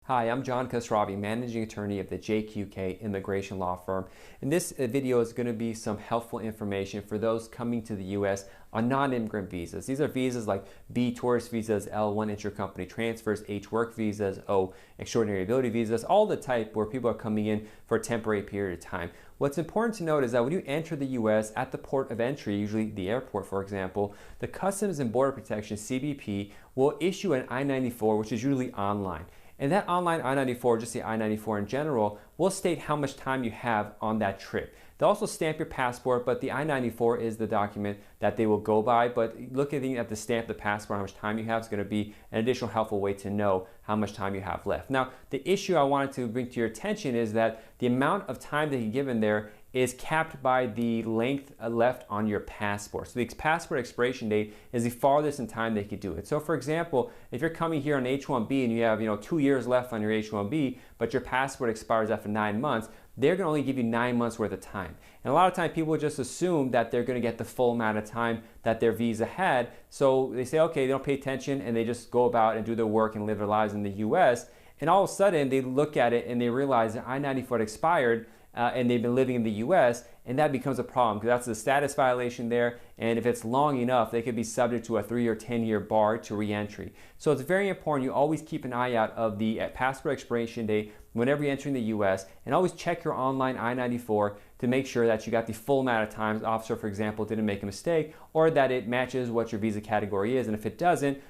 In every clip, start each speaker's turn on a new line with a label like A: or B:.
A: Hi, I'm Khosravi, Managing Attorney of the JQK Immigration Law Firm. And this video is going to be some helpful information for those coming to the U.S. on non-immigrant visas. These are visas like B tourist visas, L1 intra-company transfers, H work visas, O extraordinary ability visas, all the type where people are coming in for a temporary period of time. What's important to note is that when you enter the U.S. at the port of entry, usually the airport for example, the Customs and Border Protection, CBP, will issue an I-94, which is usually online. And that online I-94, just the I-94 in general, will state how much time you have on that trip. They'll also stamp your passport, but the I-94 is the document that they will go by. But looking at the stamp of the passport, how much time you have is going to be an additional helpful way to know how much time you have left. Now, the issue I wanted to bring to your attention is that the amount of time that you give in there is capped by the length left on your passport. So the passport expiration date is the farthest in time they could do it. So for example, if you're coming here on H-1B and you have 2 years left on your H-1B, but your passport expires after 9 months, they're going to only give you 9 months worth of time. And a lot of times people just assume that they're going to get the full amount of time that their visa had. So they say, okay, they don't pay attention and they just go about and do their work and live their lives in the US. And all of a sudden they look at it and they realize that I-94 expired and they've been living in the US, and that becomes a problem because that's a status violation there, and if it's long enough, they could be subject to a 3 or 10-year bar to re-entry. So it's very important you always keep an eye out of the passport expiration date whenever you're entering the US, and always check your online I-94 to make sure that you got the full amount of time. The officer, for example, didn't make a mistake, or that it matches what your visa category is, and if it doesn't,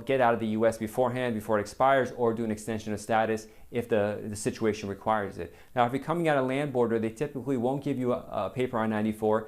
A: get out of the US beforehand, before it expires, or do an extension of status if the situation requires it. Now, if you're coming out of land border, they typically won't give you a paper I-94.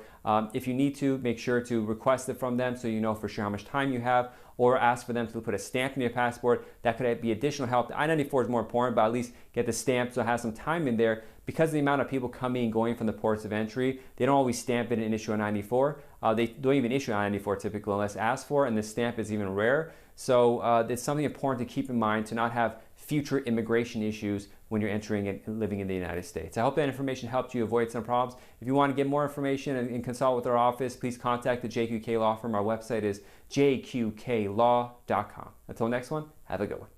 A: If you need to, make sure to request it from them so you know for sure how much time you have, or ask for them to put a stamp in your passport. That could be additional help. The I-94 is more important, but at least get the stamp so it has some time in there. Because of the amount of people coming and going from the ports of entry, they don't always stamp it and issue a 94. They don't even issue a 94 typically unless asked for, and the stamp is even rare. So it's something important to keep in mind to not have future immigration issues when you're entering and living in the United States. I hope that information helped you avoid some problems. If you want to get more information and consult with our office, please contact the JQK Law Firm. Our website is jqklaw.com. Until next one, have a good one.